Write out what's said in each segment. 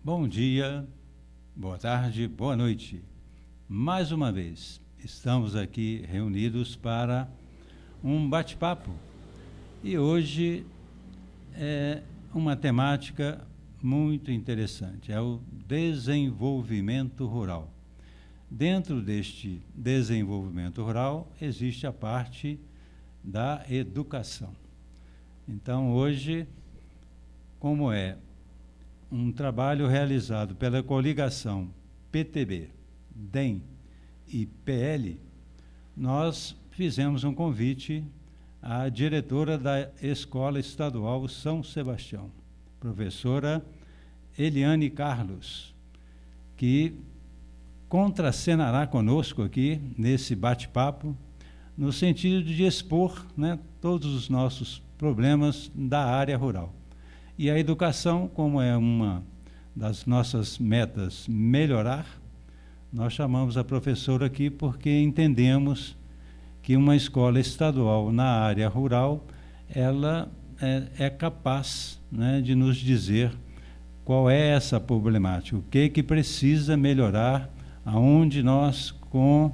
Bom dia, boa tarde, boa noite. Mais uma vez, estamos aqui reunidos para um bate-papo. E hoje é uma temática muito interessante, é o desenvolvimento rural. Dentro deste desenvolvimento rural, existe a parte da educação. Então, hoje, como é um trabalho realizado pela coligação PTB, DEM e PL, nós fizemos um convite à diretora da Escola Estadual São Sebastião, professora Eliane Carlos, que contracenará conosco aqui nesse bate-papo, no sentido de expor, né, todos os nossos problemas da área rural. E a educação, como é uma das nossas metas melhorar, nós chamamos a professora aqui porque entendemos que uma escola estadual na área rural, ela é capaz, né, de nos dizer qual é essa problemática, o que precisa melhorar, aonde nós, com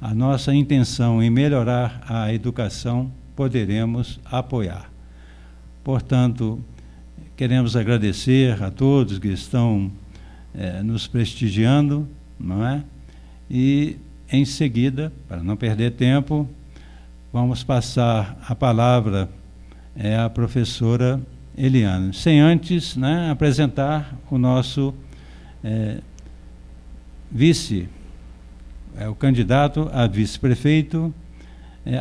a nossa intenção em melhorar a educação, poderemos apoiar. Portanto, queremos agradecer a todos que estão nos prestigiando, não é? E, em seguida, para não perder tempo, vamos passar a palavra à professora Eliane, sem antes, né, apresentar o nosso vice, o candidato a vice-prefeito,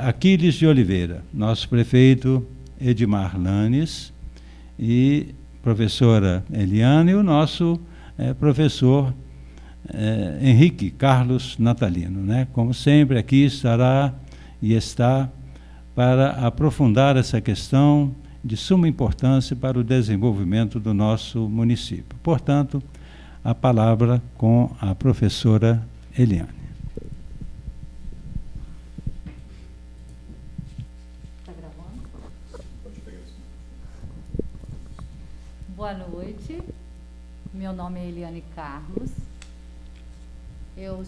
Aquiles de Oliveira, nosso prefeito Edmar Lanes, e professora Eliane, e o nosso professor Henrique Carlos Natalino, né? Como sempre, aqui estará e está para aprofundar essa questão de suma importância para o desenvolvimento do nosso município. Portanto, a palavra com a professora Eliane. Boa noite, meu nome é Eliane Carlos, eu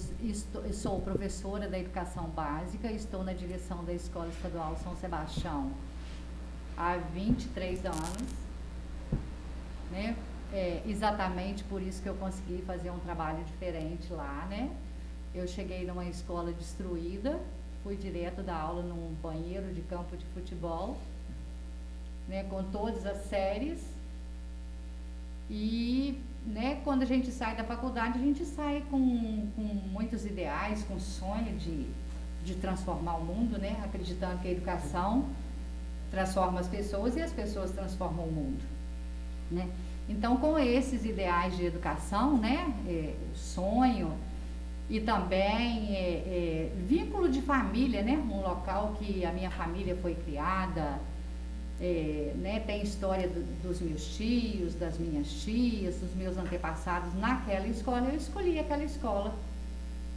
sou professora da Educação Básica, estou na direção da Escola Estadual São Sebastião há 23 anos, né? Exatamente por isso que eu consegui fazer um trabalho diferente lá, né? Eu cheguei numa escola destruída, fui direto dar aula num banheiro de campo de futebol, né, com todas as séries. E, né, quando a gente sai da faculdade, a gente sai com muitos ideais, com sonho de transformar o mundo, né, acreditando que a educação transforma as pessoas e as pessoas transformam o mundo, né. Então, com esses ideais de educação, né, sonho e também vínculo de família, né, um local que a minha família foi criada, né, tem história dos meus tios, das minhas tias, dos meus antepassados naquela escola. Eu escolhi aquela escola,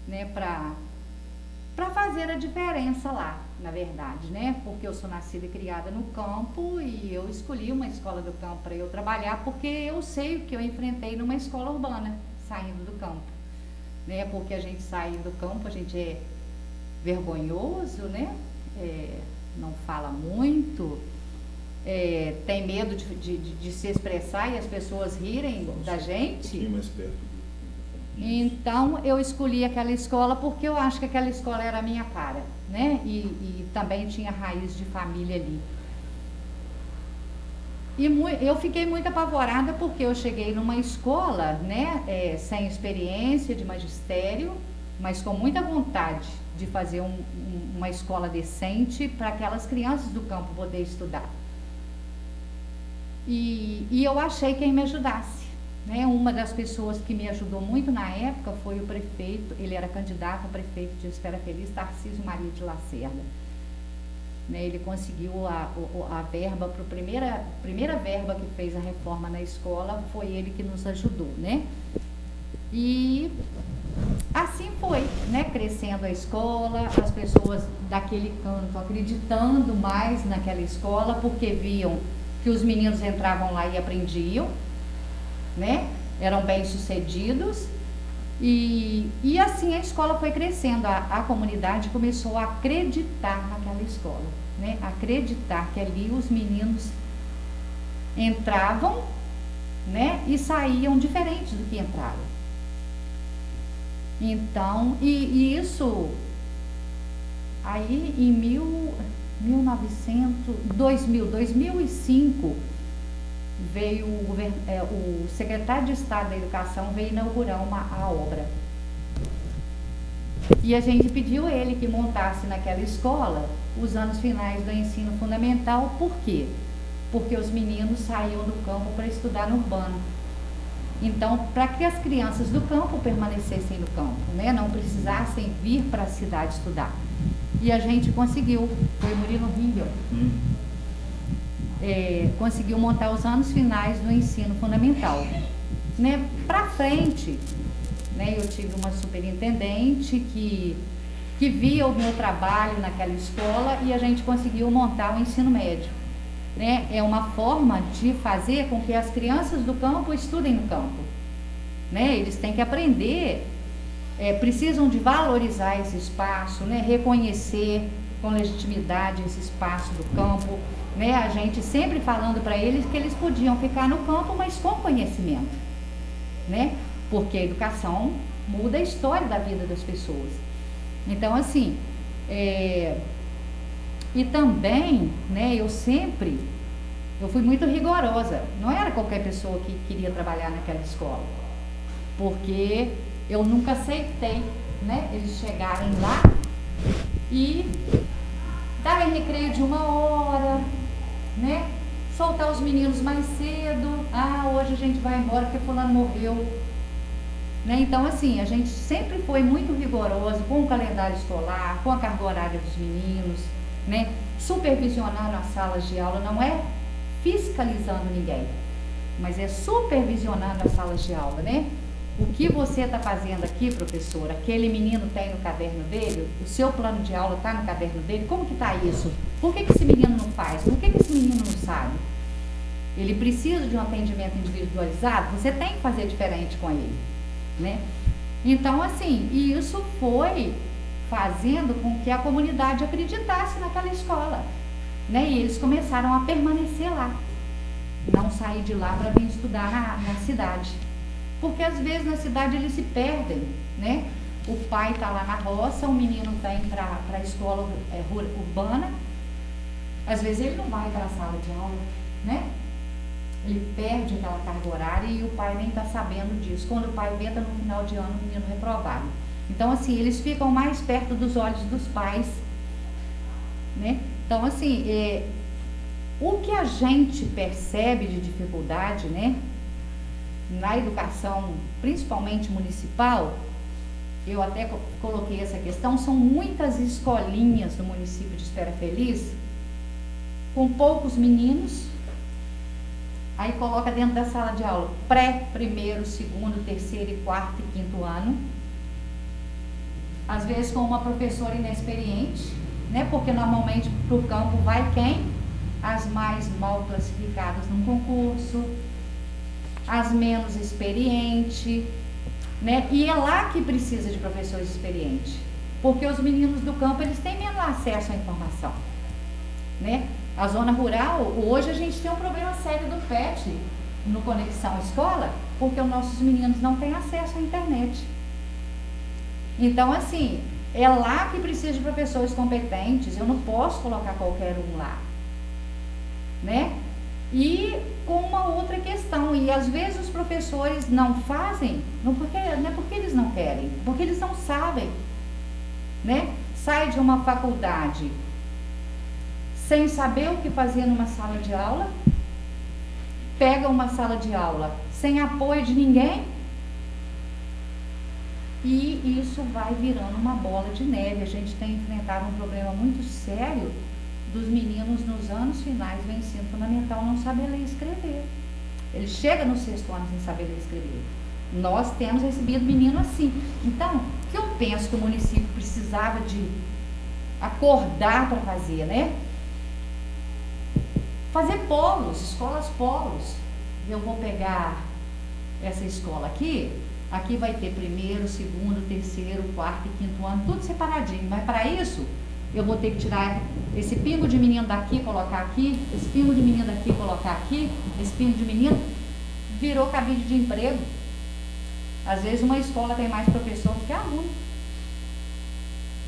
né, para fazer a diferença lá, na verdade, né, porque eu sou nascida e criada no campo e eu escolhi uma escola do campo para eu trabalhar, porque eu sei o que eu enfrentei numa escola urbana, saindo do campo, né, porque a gente sai do campo, a gente é vergonhoso, né, não fala muito, tem medo de se expressar e as pessoas rirem da gente. Então eu escolhi aquela escola porque eu acho que aquela escola era a minha cara, né? E também tinha raiz de família ali. E eu fiquei muito apavorada porque eu cheguei numa escola, né, sem experiência de magistério, mas com muita vontade de fazer uma escola decente para aquelas crianças do campo poder estudar. E eu achei quem me ajudasse, né? Uma das pessoas que me ajudou muito na época foi o prefeito, ele era candidato a prefeito de Espera Feliz, Tarcísio Maria de Lacerda. Né? Ele conseguiu a verba, primeira verba que fez a reforma na escola, foi ele que nos ajudou, né? E assim foi, né? Crescendo a escola, as pessoas daquele canto acreditando mais naquela escola, porque viam que os meninos entravam lá e aprendiam, né? eram bem-sucedidos. E assim a escola foi crescendo, a comunidade começou a acreditar naquela escola, né? Acreditar que ali os meninos entravam, né? E saíam diferentes do que entraram. Então, e isso aí em 2005 veio o secretário de Estado da Educação veio inaugurar a obra. E a gente pediu ele que montasse naquela escola os anos finais do ensino fundamental. Por quê? Porque os meninos saíam do campo para estudar no urbano. Então, para que as crianças do campo permanecessem no campo, né? Não precisassem vir para a cidade estudar. E a gente conseguiu, foi Murilo Ringel. Conseguiu montar os anos finais do ensino fundamental, né? Para frente, né? Eu tive uma superintendente que via o meu trabalho naquela escola e a gente conseguiu montar o ensino médio, né? É uma forma de fazer com que as crianças do campo estudem no campo, né? Eles têm que aprender, precisam de valorizar esse espaço, né? Reconhecer com legitimidade esse espaço do campo, né? A gente sempre falando para eles que eles podiam ficar no campo, mas com conhecimento, né? Porque a educação muda a história da vida das pessoas. Então, assim, e também, né, eu fui muito rigorosa. Não era qualquer pessoa que queria trabalhar naquela escola, porque eu nunca aceitei, né, eles chegarem lá e darem recreio de 1 hora, né, soltar os meninos mais cedo. Hoje a gente vai embora porque fulano morreu, né? Então, assim, a gente sempre foi muito rigoroso com o calendário escolar, com a carga horária dos meninos, né? Supervisionando as salas de aula, não é fiscalizando ninguém, mas é supervisionando as salas de aula, né? O que você está fazendo aqui, professor? Aquele menino tem no caderno dele? O seu plano de aula está no caderno dele? Como que está isso? Por que esse menino não faz? Por que esse menino não sabe? Ele precisa de um atendimento individualizado? Você tem que fazer diferente com ele, né? Então, assim, e isso foi fazendo com que a comunidade acreditasse naquela escola, né? E eles começaram a permanecer lá, não sair de lá para vir estudar na cidade. Porque às vezes na cidade eles se perdem, né? O pai está lá na roça, o menino vem para a escola urbana, às vezes ele não vai para a sala de aula, né? Ele perde aquela carga horária e o pai nem está sabendo disso. Quando o pai vê, está no final de ano o menino reprovado. Então, assim, eles ficam mais perto dos olhos dos pais, né? Então, assim, o que a gente percebe de dificuldade, né, na educação, principalmente municipal, eu até coloquei essa questão, são muitas escolinhas no município de Espera Feliz, com poucos meninos, aí coloca dentro da sala de aula pré, primeiro, segundo, terceiro, quarto e quinto ano, às vezes com uma professora inexperiente, né? Porque normalmente para o campo vai quem? As mais mal classificadas num concurso, as menos experientes, né? E é lá que precisa de professores experientes, porque os meninos do campo, eles têm menos acesso à informação, né? A zona rural, hoje a gente tem um problema sério do PET no Conexão Escola, porque os nossos meninos não têm acesso à internet. Então, assim, é lá que precisa de professores competentes, eu não posso colocar qualquer um lá, né? E com uma outra questão, e às vezes os professores não fazem, não é porque eles não querem, porque eles não sabem, né? Sai de uma faculdade sem saber o que fazer numa sala de aula, pega uma sala de aula sem apoio de ninguém, e isso vai virando uma bola de neve. A gente tem enfrentado um problema muito sério dos meninos nos anos finais do ensino fundamental não saber ler e escrever. Ele chega no 6º ano sem saber ler e escrever. Nós temos recebido menino assim. Então, o que eu penso que o município precisava de acordar para fazer, né? Fazer polos, escolas polos. Eu vou pegar essa escola aqui vai ter primeiro, segundo, terceiro, quarto e quinto ano, tudo separadinho. Mas para isso, eu vou ter que tirar esse pingo de menino daqui e colocar aqui, esse pingo de menino daqui e colocar aqui, esse pingo de menino, virou cabide de emprego. Às vezes uma escola tem mais professor do que aluno,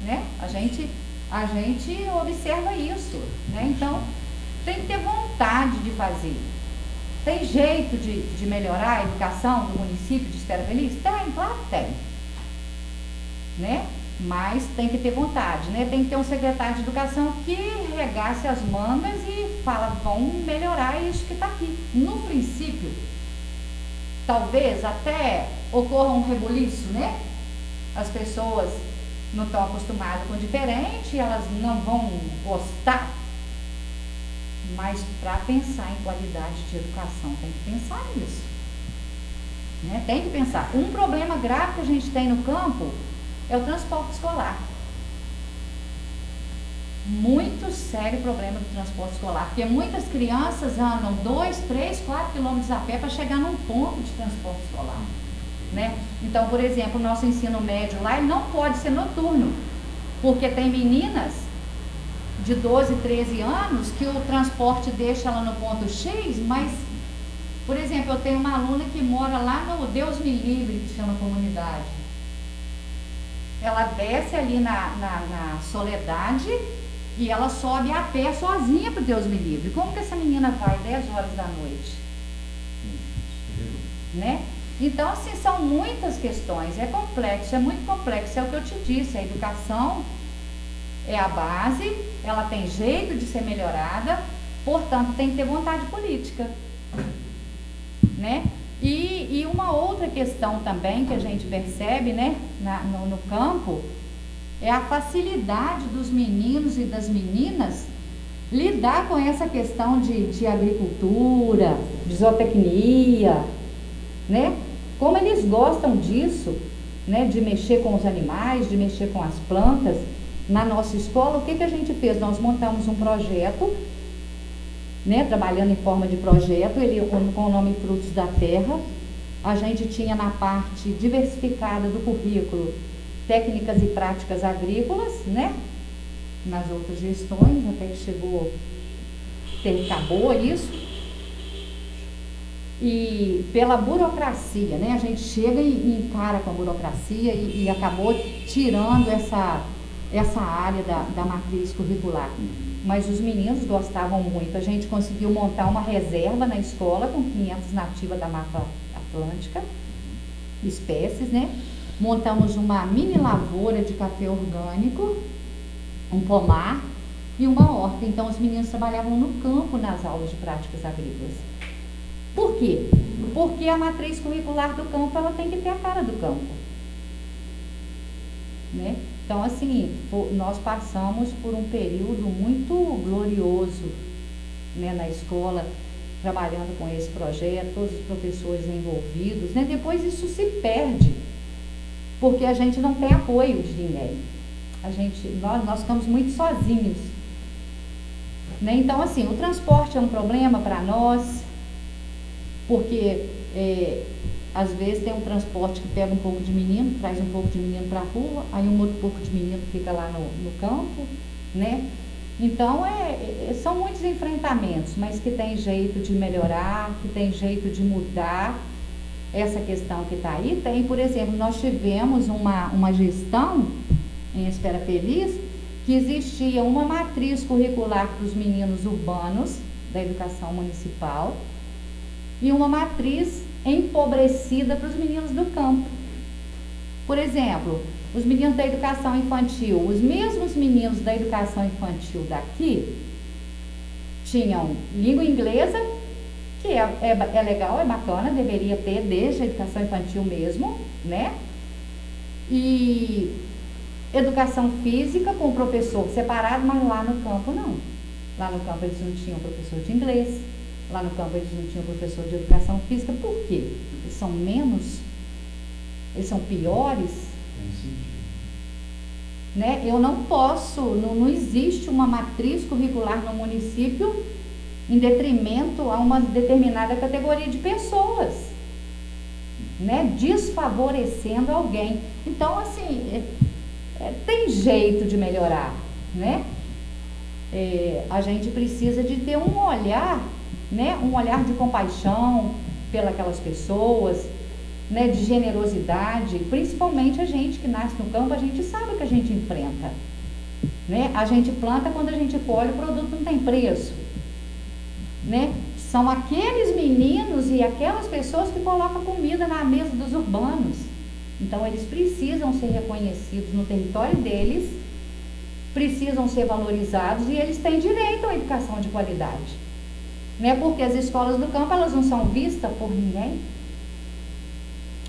né? A gente observa isso, né? Então, tem que ter vontade de fazer. Tem jeito de melhorar a educação do município de Espera Feliz? Tem, claro que tem, né? Mas tem que ter vontade, né? Tem que ter um secretário de educação que regace as mangas e fala, vamos melhorar isso que está aqui. No princípio, talvez até ocorra um rebuliço, né? As pessoas não estão acostumadas com o diferente, elas não vão gostar. Mas para pensar em qualidade de educação, tem que pensar nisso, né? Tem que pensar. Um problema grave que a gente tem no campo é o transporte escolar. Muito sério problema do transporte escolar, porque muitas crianças andam 2, 3, 4 quilômetros a pé para chegar num ponto de transporte escolar, né? Então, por exemplo, o nosso ensino médio lá, ele não pode ser noturno, porque tem meninas de 12, 13 anos que o transporte deixa ela no ponto X, mas, por exemplo, eu tenho uma aluna que mora lá no Deus Me Livre, que chama comunidade. Ela desce ali na Soledade e ela sobe a pé sozinha para Deus Me Livre. Como que essa menina vai 10 horas da noite? Né? Então, assim, são muitas questões. É complexo, é muito complexo. É o que eu te disse, a educação é a base, ela tem jeito de ser melhorada, portanto, tem que ter vontade política, né? E uma outra questão também que a gente percebe, né, no campo, é a facilidade dos meninos e das meninas lidar com essa questão de agricultura, de zootecnia, né? Como eles gostam disso, né, de mexer com os animais, de mexer com as plantas. Na nossa escola, o que a gente fez? Nós montamos um projeto, né, trabalhando em forma de projeto, ele com o nome Frutos da Terra. A gente tinha na parte diversificada do currículo técnicas e práticas agrícolas, né, nas outras gestões, até que acabou isso. E pela burocracia, né, a gente chega e encara com a burocracia e acabou tirando essa área da matriz curricular. Mas os meninos gostavam muito. A gente conseguiu montar uma reserva na escola com 500 nativas da Mata Atlântica, espécies, né? Montamos uma mini lavoura de café orgânico, um pomar e uma horta. Então os meninos trabalhavam no campo nas aulas de práticas agrícolas. Por quê? Porque a matriz curricular do campo, ela tem que ter a cara do campo, né? Então, assim, nós passamos por um período muito glorioso, né, na escola, trabalhando com esse projeto, todos os professores envolvidos, né? Depois isso se perde, porque a gente não tem apoio de ninguém. Nós ficamos muito sozinhos, né? Então, assim, o transporte é um problema para nós, porque às vezes tem um transporte que pega um pouco de menino, traz um pouco de menino para a rua, aí um outro pouco de menino fica lá no campo, né? Então, são muitos enfrentamentos, mas que tem jeito de melhorar, que tem jeito de mudar essa questão que está aí. Tem, por exemplo, nós tivemos uma gestão em Espera Feliz, que existia uma matriz curricular para os meninos urbanos da educação municipal e uma matriz empobrecida para os meninos do campo. Por exemplo, os meninos da educação infantil, os mesmos meninos da educação infantil daqui tinham língua inglesa, que é legal, é bacana, deveria ter desde a educação infantil mesmo, né? E educação física com o professor separado, mas lá no campo não. Lá no campo eles não tinham professor de inglês, lá no campo eles não tinham professor de educação física. Por quê? Eles são menos? Eles são piores? Né? Eu não posso, não existe uma matriz curricular no município em detrimento a uma determinada categoria de pessoas. né, desfavorecendo alguém. Então, assim, tem jeito de melhorar, né? A gente precisa de ter um olhar, né, um olhar de compaixão pelas pessoas, né, de generosidade. Principalmente a gente que nasce no campo, a gente sabe o que a gente enfrenta, né? A gente planta, quando a gente colhe, o produto não tem preço, né? São aqueles meninos e aquelas pessoas que colocam comida na mesa dos urbanos. Então, eles precisam ser reconhecidos no território deles, precisam ser valorizados, e eles têm direito à educação de qualidade, né? Porque as escolas do campo, elas não são vistas por ninguém.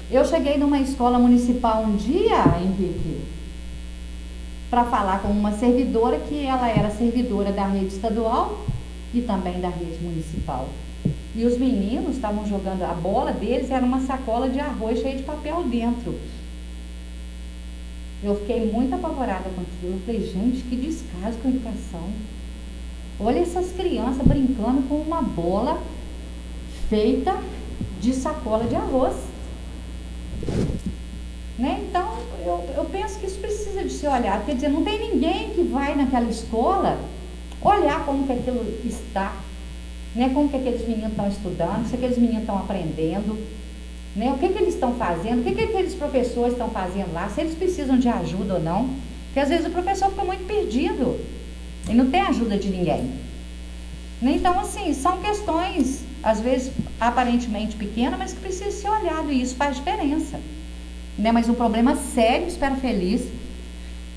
Eu cheguei numa escola municipal um dia, Henrique, para falar com uma servidora, que ela era servidora da rede estadual e também da rede municipal. E os meninos estavam jogando, a bola deles era uma sacola de arroz cheia de papel dentro. Eu fiquei muito apavorada com aquilo. Eu falei, gente, que descaso com a educação. Olha essas crianças brincando com uma bola feita de sacola de arroz, né? Então, eu penso que isso precisa de ser olhado. Quer dizer, não tem ninguém que vai naquela escola olhar como que aquilo está, né? Como que aqueles meninos estão estudando, se aqueles meninos estão aprendendo, né? O que eles estão fazendo, o que aqueles professores estão fazendo lá, se eles precisam de ajuda ou não. Porque às vezes o professor fica muito perdido, ele não tem ajuda de ninguém, né? Então, assim, são questões, às vezes, aparentemente pequenas, mas que precisam ser olhado, e isso faz diferença, né? Mas um problema sério, espero feliz,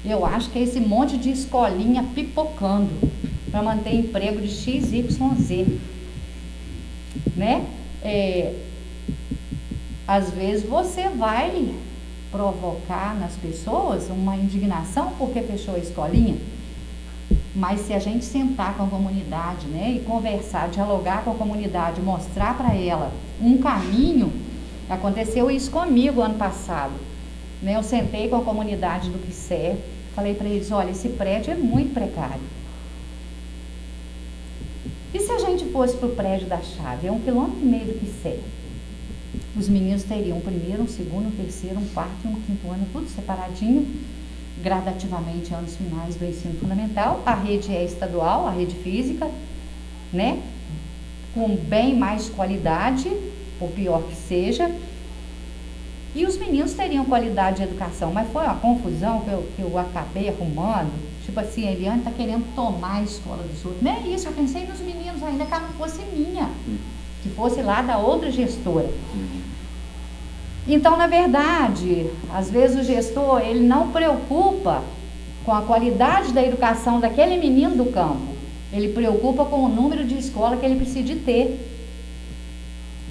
eu acho que é esse monte de escolinha pipocando para manter emprego de XYZ, né? Às vezes você vai provocar nas pessoas uma indignação porque fechou a escolinha, mas se a gente sentar com a comunidade, né, e conversar, dialogar com a comunidade, mostrar para ela um caminho. Aconteceu isso comigo ano passado, né? Eu sentei com a comunidade do Quissé, falei para eles, olha, esse prédio é muito precário. E se a gente fosse para o prédio da Chave, é 1,5 km do Quissé, os meninos teriam um primeiro, um segundo, um terceiro, um quarto e um quinto ano, tudo separadinho, gradativamente, anos finais do ensino fundamental. A rede é estadual, a rede física, né? Com bem mais qualidade, por pior que seja. E os meninos teriam qualidade de educação, mas foi uma confusão que eu acabei arrumando. Tipo assim, a Eliane está querendo tomar a escola dos outros. Não é isso, eu pensei nos meninos ainda, que ela não fosse minha, que fosse lá da outra gestora. Então, na verdade, às vezes o gestor, ele não preocupa com a qualidade da educação daquele menino do campo. Ele preocupa com o número de escola que ele precisa de ter.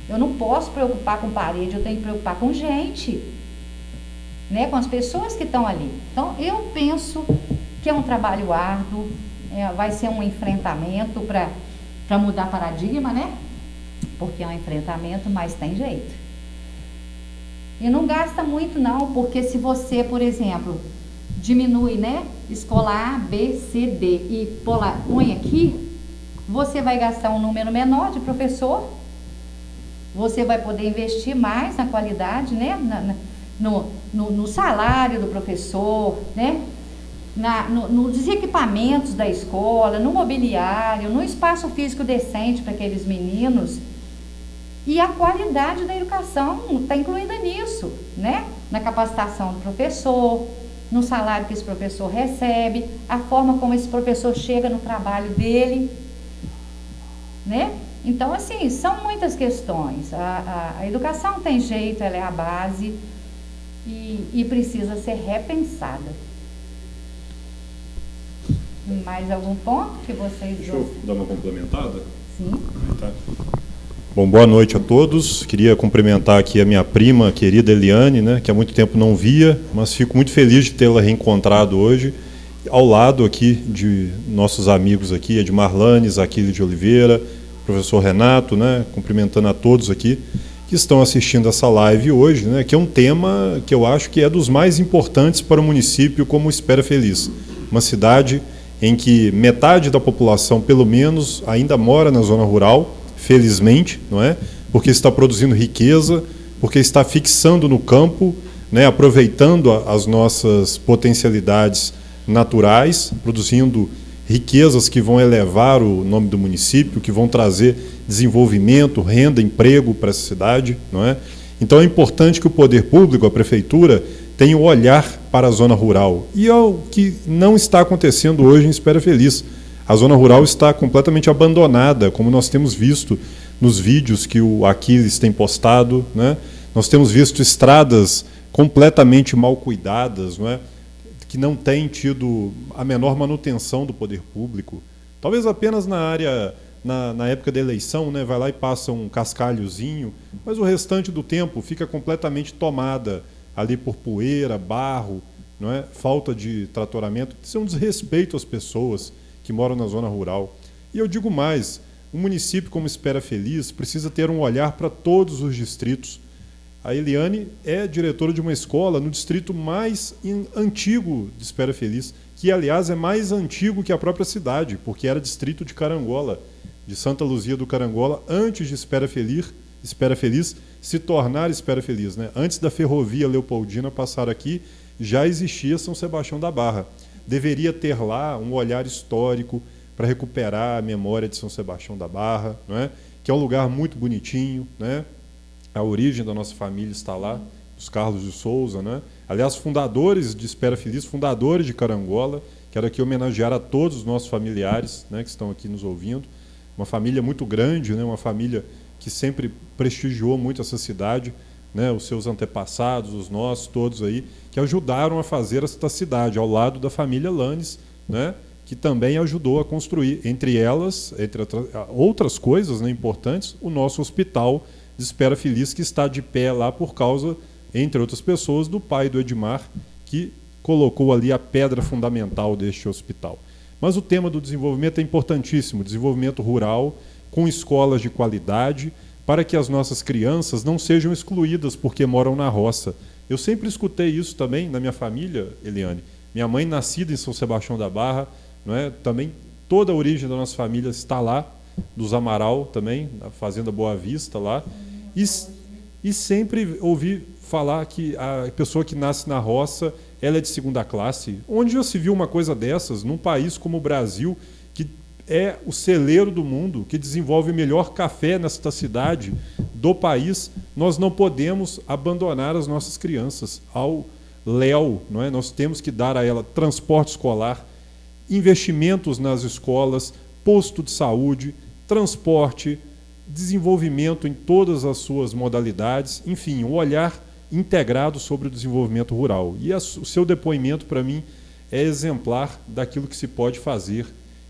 Eu não posso preocupar com parede, eu tenho que preocupar com gente, né? Com as pessoas que estão ali. Então, eu penso que é um trabalho árduo, vai ser um enfrentamento para mudar paradigma, né? Porque é um enfrentamento, mas tem jeito. E não gasta muito não, porque se você, por exemplo, diminui, né, escola A, B, C, D e põe aqui, você vai gastar um número menor de professor, você vai poder investir mais na qualidade, né, no salário do professor, né, nos equipamentos da escola, no mobiliário, no espaço físico decente para aqueles meninos. E a qualidade da educação está incluída nisso, né? Na capacitação do professor, no salário que esse professor recebe, a forma como esse professor chega no trabalho dele, né? Então, assim, são muitas questões. A educação tem jeito, ela é a base e precisa ser repensada. Mais algum ponto que vocês... Deixa eu dar uma complementada? Sim. Tá. Bom, boa noite a todos. Queria cumprimentar aqui a minha prima, querida Eliane, né, que há muito tempo não via, mas fico muito feliz de tê-la reencontrado hoje, ao lado aqui de nossos amigos aqui, Edmar Lanes, Aquile de Oliveira, professor Renato, né, cumprimentando a todos aqui que estão assistindo essa live hoje, né, que é um tema que eu acho que é dos mais importantes para o município como Espera Feliz, uma cidade em que metade da população, pelo menos, ainda mora na zona rural, felizmente, não é? Porque está produzindo riqueza, porque está fixando no campo, né, aproveitando as nossas potencialidades naturais, produzindo riquezas que vão elevar o nome do município, que vão trazer desenvolvimento, renda, emprego para essa cidade, não é? Então é importante que o poder público, a prefeitura, tenha um olhar para a zona rural. E é o que não está acontecendo hoje em Espera Feliz. A zona rural está completamente abandonada, como nós temos visto nos vídeos que o Aquiles tem postado, né? Nós temos visto estradas completamente mal cuidadas, não é? Que não têm tido a menor manutenção do poder público. Talvez apenas na área, na época da eleição, né? Vai lá e passa um cascalhozinho, mas o restante do tempo fica completamente tomada ali por poeira, barro, não é? Falta de tratoramento. Isso é um desrespeito às pessoas que moram na zona rural. E eu digo mais, um município como Espera Feliz precisa ter um olhar para todos os distritos. A Eliane é diretora de uma escola no distrito mais antigo de Espera Feliz, que, aliás, é mais antigo que a própria cidade, porque era distrito de Carangola, de Santa Luzia do Carangola, antes de Espera Feliz se tornar Espera Feliz, né? Antes da ferrovia Leopoldina passar aqui, já existia São Sebastião da Barra. Deveria ter lá um olhar histórico para recuperar a memória de São Sebastião da Barra, não é? Que é um lugar muito bonitinho, né? A origem da nossa família está lá, os Carlos de Souza, né? Aliás, fundadores de Espera Feliz, fundadores de Carangola. Quero aqui homenagear a todos os nossos familiares, né, que estão aqui nos ouvindo. Uma família muito grande, né? Uma família que sempre prestigiou muito essa cidade, né? Os seus antepassados, os nossos, todos aí, que ajudaram a fazer esta cidade, ao lado da família Lanes, né? Que também ajudou a construir, entre elas, entre outras coisas, né, importantes, o nosso hospital de Espera Feliz, que está de pé lá por causa, entre outras pessoas, do pai do Edmar, que colocou ali a pedra fundamental deste hospital. Mas o tema do desenvolvimento é importantíssimo, desenvolvimento rural, com escolas de qualidade, para que as nossas crianças não sejam excluídas porque moram na roça. Eu sempre escutei isso também na minha família, Eliane. Minha mãe, nascida em São Sebastião da Barra, não é? Também toda a origem da nossa família está lá, dos Amaral também, na Fazenda Boa Vista lá. E sempre ouvi falar que a pessoa que nasce na roça, ela é de segunda classe. Onde já se viu uma coisa dessas num país como o Brasil, que é o celeiro do mundo, que desenvolve o melhor café nesta cidade do país? Nós não podemos abandonar as nossas crianças ao léu, não é? Nós temos que dar a ela transporte escolar, investimentos nas escolas, posto de saúde, transporte, desenvolvimento em todas as suas modalidades, enfim, um olhar integrado sobre o desenvolvimento rural. E o seu depoimento, para mim, é exemplar daquilo que se pode fazer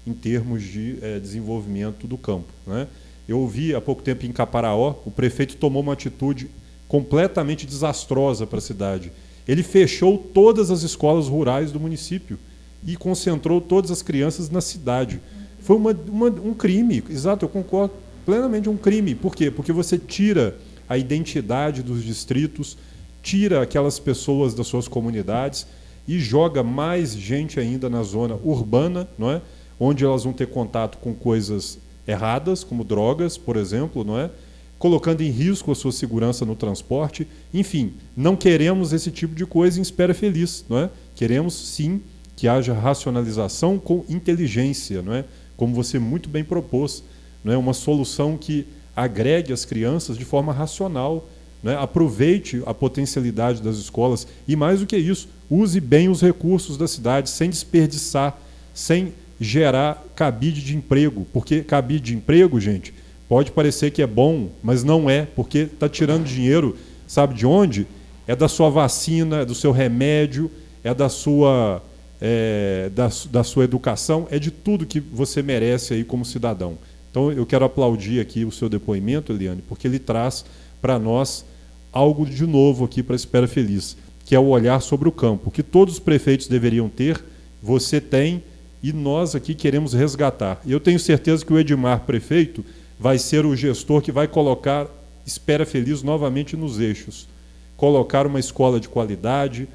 em termos de desenvolvimento do campo, né? Eu ouvi há pouco tempo em Caparaó, o prefeito tomou uma atitude completamente desastrosa para a cidade. Ele fechou todas as escolas rurais do município e concentrou todas as crianças na cidade. Foi um crime, exato, eu concordo plenamente, um crime. Por quê? Porque você tira a identidade dos distritos, tira aquelas pessoas das suas comunidades e joga mais gente ainda na zona urbana, não é? Onde elas vão ter contato com coisas erradas, como drogas, por exemplo, não é? Colocando em risco a sua segurança no transporte. Enfim, não queremos esse tipo de coisa em Espera Feliz, não é? Queremos, sim, que haja racionalização com inteligência, não é? Como você muito bem propôs, não é? Uma solução que agregue as crianças de forma racional, não é? Aproveite a potencialidade das escolas e, mais do que isso, use bem os recursos da cidade, sem desperdiçar, sem gerar cabide de emprego, porque cabide de emprego, gente, pode parecer que é bom, mas não é, porque está tirando dinheiro, sabe de onde? É da sua vacina, é do seu remédio, é da sua educação, é de tudo que você merece aí como cidadão. Então, eu quero aplaudir aqui o seu depoimento, Eliane, porque ele traz para nós algo de novo aqui para a Espera Feliz, que é o olhar sobre o campo, que todos os prefeitos deveriam ter, você tem, e nós aqui queremos resgatar. E eu tenho certeza que o Edmar, prefeito, vai ser o gestor que vai colocar Espera Feliz novamente nos eixos. Colocar uma escola de qualidade,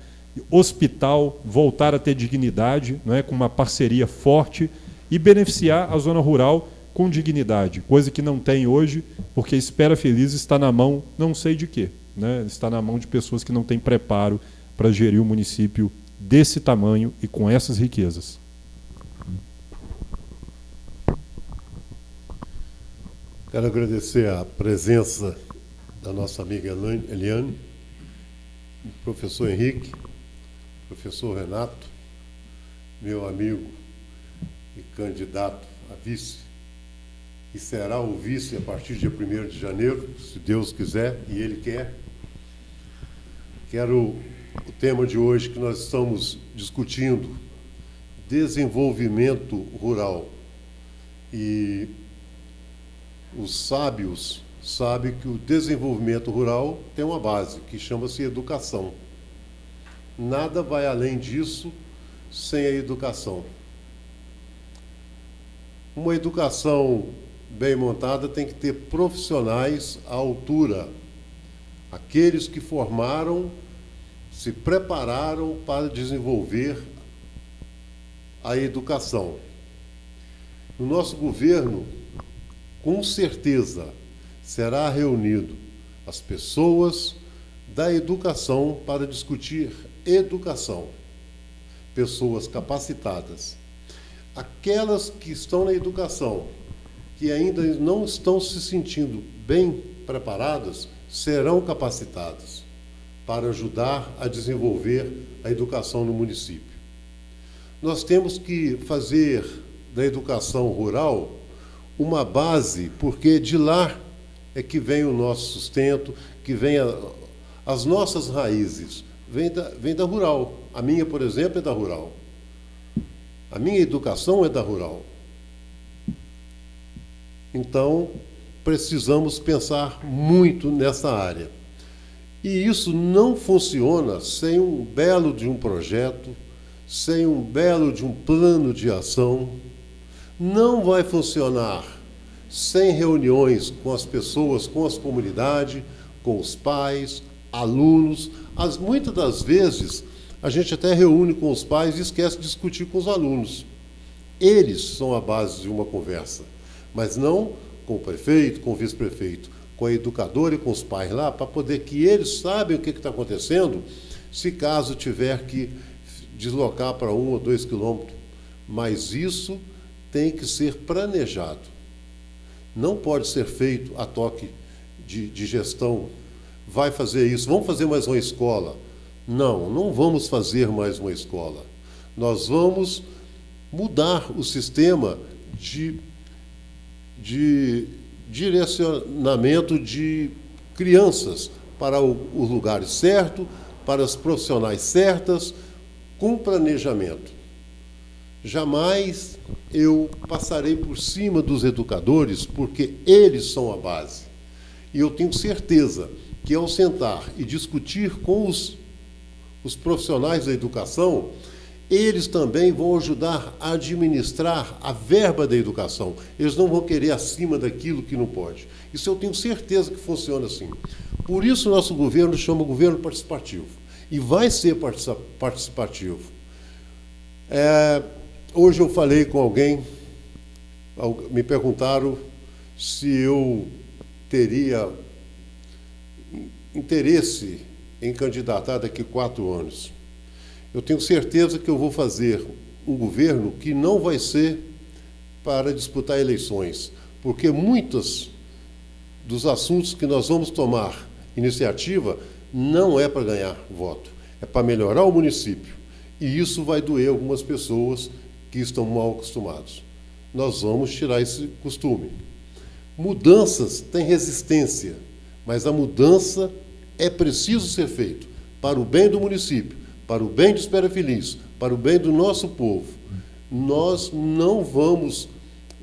hospital, voltar a ter dignidade, não é? Com uma parceria forte e beneficiar a zona rural com dignidade, coisa que não tem hoje, porque Espera Feliz está na mão não sei de quê, né, está na mão de pessoas que não têm preparo para gerir um município desse tamanho e com essas riquezas. Quero agradecer a presença da nossa amiga Eliane, do professor Henrique, professor Renato, meu amigo e candidato a vice, e será o vice a partir do dia 1º de janeiro, se Deus quiser e Ele quer. O tema de hoje que nós estamos discutindo, desenvolvimento rural. E os sábios sabem que o desenvolvimento rural tem uma base, que chama-se educação. Nada vai além disso sem a educação. Uma educação bem montada tem que ter profissionais à altura, aqueles que formaram, se prepararam para desenvolver a educação. No nosso governo, com certeza, será reunido as pessoas da educação para discutir educação. Pessoas capacitadas. Aquelas que estão na educação, que ainda não estão se sentindo bem preparadas, serão capacitadas para ajudar a desenvolver a educação no município. Nós temos que fazer da educação rural uma base, porque de lá é que vem o nosso sustento, que vem as nossas raízes, vem da rural. A minha, por exemplo, é da rural. A minha educação é da rural. Então, precisamos pensar muito nessa área. E isso não funciona sem um belo de um projeto, sem um belo de um plano de ação. Não vai funcionar sem reuniões com as pessoas, com as comunidades, com os pais, alunos. Muitas das vezes, a gente até reúne com os pais e esquece de discutir com os alunos. Eles são a base de uma conversa, mas não com o prefeito, com o vice-prefeito, com a educadora e com os pais lá, para poder que eles saibam o que está acontecendo, se caso tiver que deslocar para 1 ou 2 quilômetros. Mas isso tem que ser planejado. Não pode ser feito a toque de gestão. Vai fazer isso, vamos fazer mais uma escola. Não, não vamos fazer mais uma escola. Nós vamos mudar o sistema de direcionamento de crianças para os lugares certos, para os profissionais certos, com planejamento. Jamais eu passarei por cima dos educadores, porque eles são a base. E eu tenho certeza que, ao sentar e discutir com os profissionais da educação, eles também vão ajudar a administrar a verba da educação. Eles não vão querer acima daquilo que não pode. Isso eu tenho certeza que funciona assim. Por isso, nosso governo chama governo participativo. E vai ser participativo. Hoje eu falei com alguém, me perguntaram se eu teria interesse em candidatar daqui a 4 anos. Eu tenho certeza que eu vou fazer um governo que não vai ser para disputar eleições, porque muitos dos assuntos que nós vamos tomar iniciativa não é para ganhar voto, é para melhorar o município. E isso vai doer algumas pessoas que estão mal acostumados. Nós vamos tirar esse costume. Mudanças têm resistência, mas a mudança é preciso ser feita para o bem do município, para o bem de Espera Feliz, para o bem do nosso povo. Nós não vamos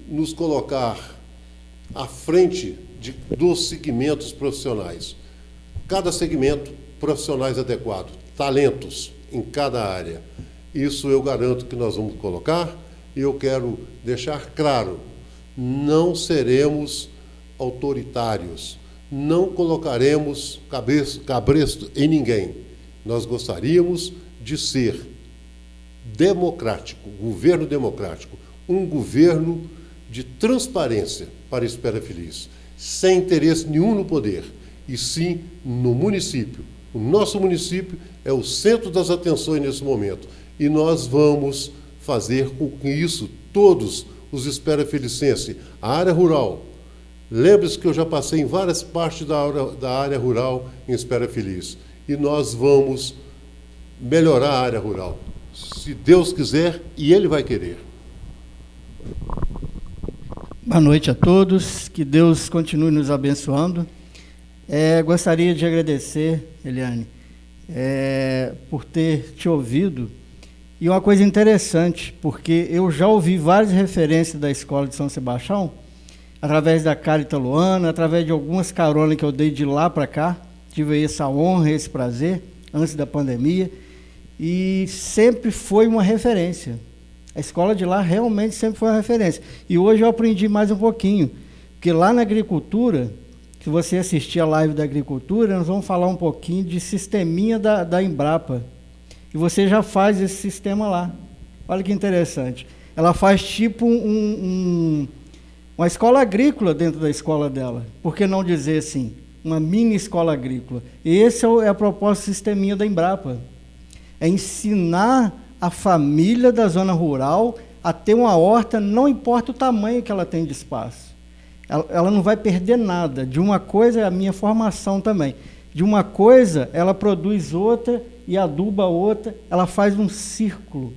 nos colocar à frente dos segmentos profissionais. Cada segmento, profissionais adequados, talentos em cada área. Isso eu garanto que nós vamos colocar, e eu quero deixar claro, não seremos autoritários, não colocaremos cabresto em ninguém. Nós gostaríamos de ser democrático, governo democrático, um governo de transparência para a Espera Feliz, sem interesse nenhum no poder. e sim no município. O nosso município é o centro das atenções nesse momento. E nós vamos fazer com que isso, todos os espera-felicenses, a área rural. Lembre-se que eu já passei em várias partes da área rural em Espera Feliz. E nós vamos melhorar a área rural. Se Deus quiser, e Ele vai querer. Boa noite a todos, que Deus continue nos abençoando. Gostaria de agradecer, Eliane, por ter te ouvido. E uma coisa interessante, porque eu já ouvi várias referências da Escola de São Sebastião, através da Carita Luana, através de algumas caronas que eu dei de lá para cá. Tive essa honra, esse prazer, antes da pandemia, e sempre foi uma referência. A escola de lá realmente sempre foi uma referência. E hoje eu aprendi mais um pouquinho, porque lá na agricultura, se você assistir a live da agricultura, nós vamos falar um pouquinho de sisteminha da Embrapa. E você já faz esse sistema lá. Olha que interessante. Ela faz tipo uma escola agrícola dentro da escola dela. Por que não dizer assim? Uma mini escola agrícola. E esse é a proposta sisteminha da Embrapa. É ensinar a família da zona rural a ter uma horta, não importa o tamanho que ela tem de espaço. Ela não vai perder nada. De uma coisa, é a minha formação também. De uma coisa, ela produz outra e aduba outra. Ela faz um círculo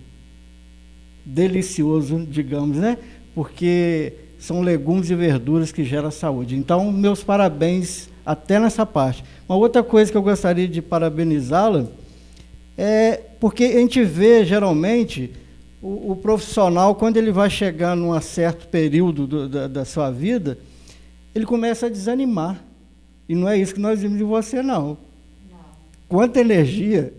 delicioso, digamos, né? Porque são legumes e verduras que geram saúde. Então, meus parabéns até nessa parte. Uma outra coisa que eu gostaria de parabenizá-la é porque a gente vê, geralmente, o profissional, quando ele vai chegar num certo período da sua vida, ele começa a desanimar. E não é isso que nós vimos de você, não. Quanta energia!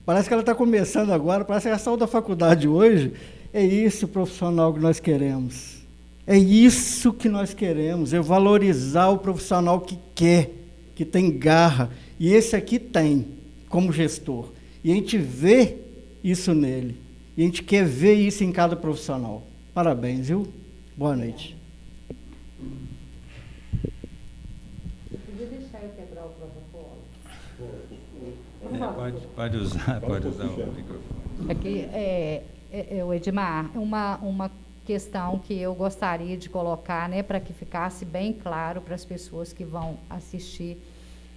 Parece que ela está começando agora, parece que ela saiu da faculdade hoje. É isso o profissional que nós queremos. É isso que nós queremos, é valorizar o profissional que quer, que tem garra. E esse aqui tem, como gestor. E a gente vê isso nele. E a gente quer ver isso em cada profissional. Parabéns, viu? Boa noite. Eu podia deixar eu quebrar o protocolo? Pode usar o microfone. Aqui, o Edmar, uma questão que eu gostaria de colocar, né, para que ficasse bem claro para as pessoas que vão assistir,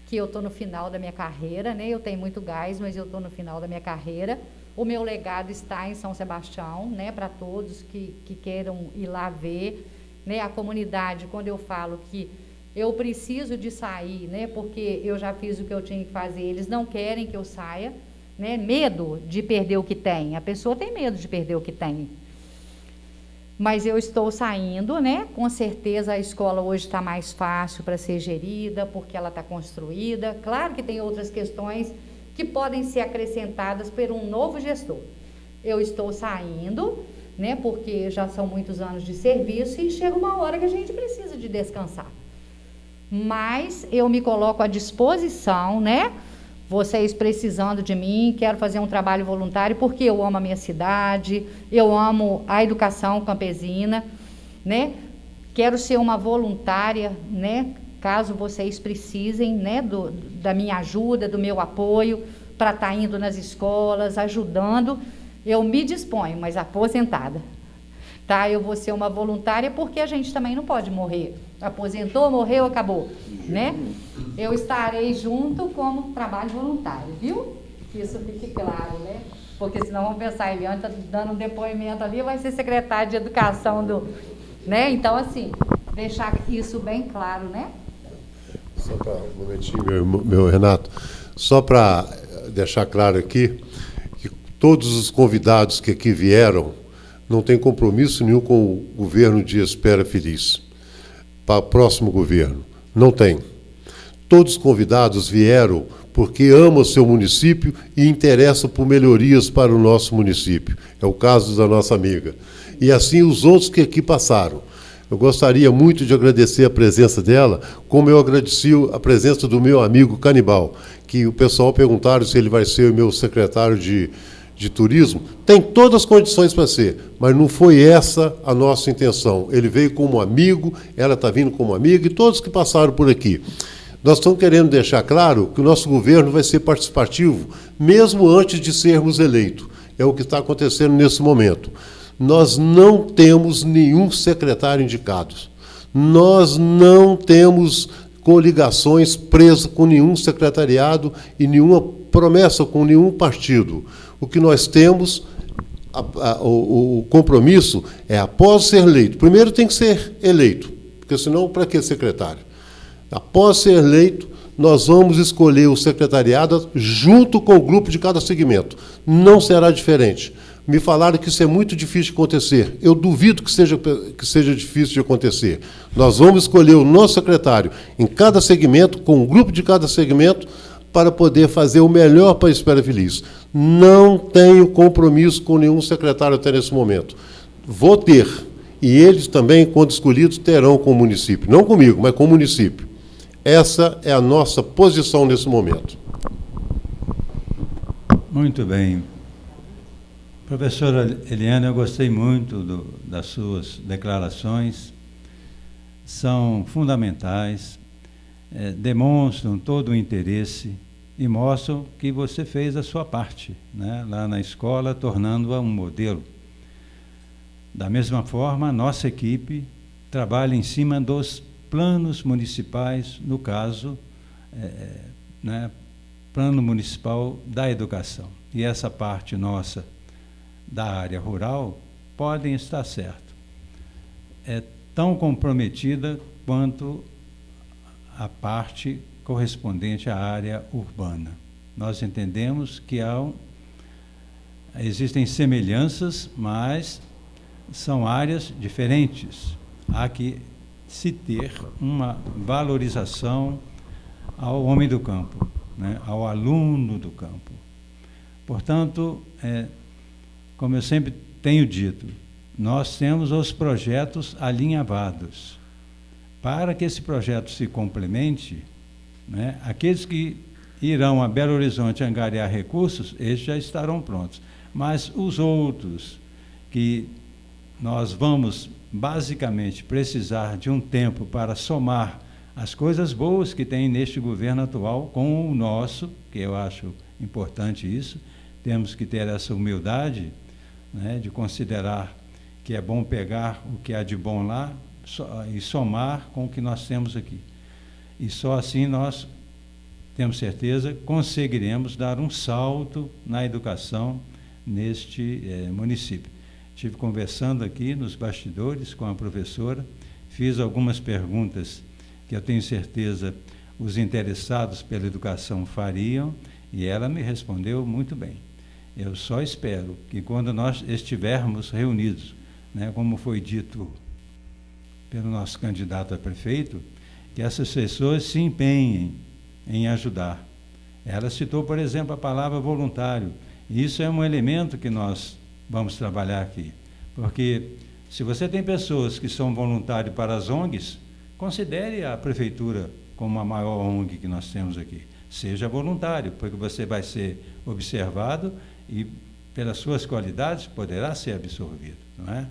que eu estou no final da minha carreira, né, eu tenho muito gás, mas eu estou no final da minha carreira. O meu legado está em São Sebastião, né, para todos que queiram ir lá ver, né, a comunidade, quando eu falo que eu preciso de sair, né, porque eu já fiz o que eu tinha que fazer, eles não querem que eu saia, né, medo de perder o que tem, a pessoa tem medo de perder o que tem. Mas eu estou saindo, né, com certeza a escola hoje está mais fácil para ser gerida, porque ela está construída, claro que tem outras questões que podem ser acrescentadas por um novo gestor. Eu estou saindo, né, porque já são muitos anos de serviço e chega uma hora que a gente precisa de descansar. Mas eu me coloco à disposição, né, vocês precisando de mim, quero fazer um trabalho voluntário porque eu amo a minha cidade, eu amo a educação campesina, né, quero ser uma voluntária, né, caso vocês precisem, né, da minha ajuda, do meu apoio, para estar indo nas escolas, ajudando, eu me disponho, mas aposentada. Tá? Eu vou ser uma voluntária porque a gente também não pode morrer. Aposentou, morreu, acabou. Né? Eu estarei junto como trabalho voluntário, viu? Que isso fique claro, né? Porque senão vamos pensar, Eliane está dando um depoimento ali, vai ser secretário de educação do... Né? Então, assim, deixar isso bem claro, né? Só para um momentinho, meu Renato, só para deixar claro aqui que todos os convidados que aqui vieram não têm compromisso nenhum com o governo de Espera Feliz. Para o próximo governo, não tem. Todos os convidados vieram porque amam o seu município e interessam por melhorias para o nosso município. É o caso da nossa amiga. E assim os outros que aqui passaram. Eu gostaria muito de agradecer a presença dela, como eu agradeci a presença do meu amigo Canibal, que o pessoal perguntaram se ele vai ser o meu secretário de turismo. Tem todas as condições para ser, mas não foi essa a nossa intenção. Ele veio como amigo, ela está vindo como amiga, e todos que passaram por aqui. Nós estamos querendo deixar claro que o nosso governo vai ser participativo, mesmo antes de sermos eleitos. É o que está acontecendo nesse momento. Nós não temos nenhum secretário indicado. Nós não temos coligações presas com nenhum secretariado e nenhuma promessa com nenhum partido. O que nós temos, o compromisso é, após ser eleito, primeiro tem que ser eleito, porque senão, para que secretário? Após ser eleito, nós vamos escolher o secretariado junto com o grupo de cada segmento. Não será diferente. Me falaram que isso é muito difícil de acontecer. Eu duvido que seja difícil de acontecer. Nós vamos escolher o nosso secretário em cada segmento, com o grupo de cada segmento, para poder fazer o melhor para a Espera Feliz. Não tenho compromisso com nenhum secretário até nesse momento. Vou ter. E eles também, quando escolhidos, terão com o município. Não comigo, mas com o município. Essa é a nossa posição nesse momento. Muito bem. Professora Eliane, eu gostei muito das suas declarações. São fundamentais, demonstram todo o interesse e mostram que você fez a sua parte, né, lá na escola, tornando-a um modelo. Da mesma forma, a nossa equipe trabalha em cima dos planos municipais, no caso, né, Plano Municipal da Educação. E essa parte nossa da área rural podem estar certo. É tão comprometida quanto a parte correspondente à área urbana. Nós entendemos que existem semelhanças, mas são áreas diferentes. Há que se ter uma valorização ao homem do campo, né, ao aluno do campo. Portanto, como eu sempre tenho dito, nós temos os projetos alinhavados. Para que esse projeto se complemente, né, aqueles que irão a Belo Horizonte angariar recursos, eles já estarão prontos. Mas os outros, que nós vamos basicamente precisar de um tempo para somar as coisas boas que tem neste governo atual com o nosso, que eu acho importante isso, temos que ter essa humildade, né, de considerar que é bom pegar o que há de bom lá e somar com o que nós temos aqui. E só assim nós, temos certeza, conseguiremos dar um salto na educação neste município. Estive conversando aqui nos bastidores com a professora, fiz algumas perguntas que eu tenho certeza os interessados pela educação fariam, e ela me respondeu muito bem. Eu só espero que quando nós estivermos reunidos, né, como foi dito pelo nosso candidato a prefeito, que essas pessoas se empenhem em ajudar. Ela citou, por exemplo, a palavra voluntário, e isso é um elemento que nós vamos trabalhar aqui, porque se você tem pessoas que são voluntários para as ONGs, considere a prefeitura como a maior ONG que nós temos aqui. Seja voluntário, porque você vai ser observado e, pelas suas qualidades, poderá ser absorvido. Não é?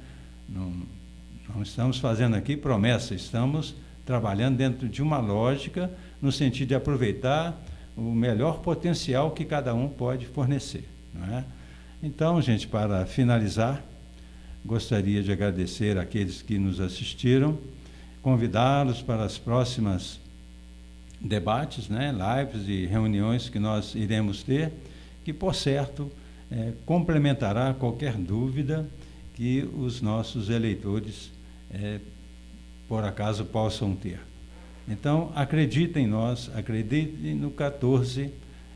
Não estamos fazendo aqui promessa, estamos trabalhando dentro de uma lógica no sentido de aproveitar o melhor potencial que cada um pode fornecer. Não é? Então, gente, para finalizar, gostaria de agradecer àqueles que nos assistiram, convidá-los para as próximas debates, né, lives e reuniões que nós iremos ter, que, por certo, complementará qualquer dúvida que os nossos eleitores, por acaso, possam ter. Então, acreditem em nós, acreditem no 14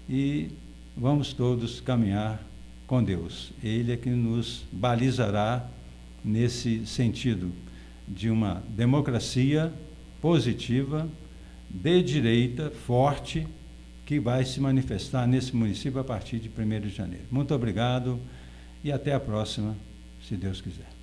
e vamos todos caminhar com Deus. Ele é que nos balizará nesse sentido de uma democracia positiva, de direita, forte, que vai se manifestar nesse município a partir de 1º de janeiro. Muito obrigado e até a próxima, se Deus quiser.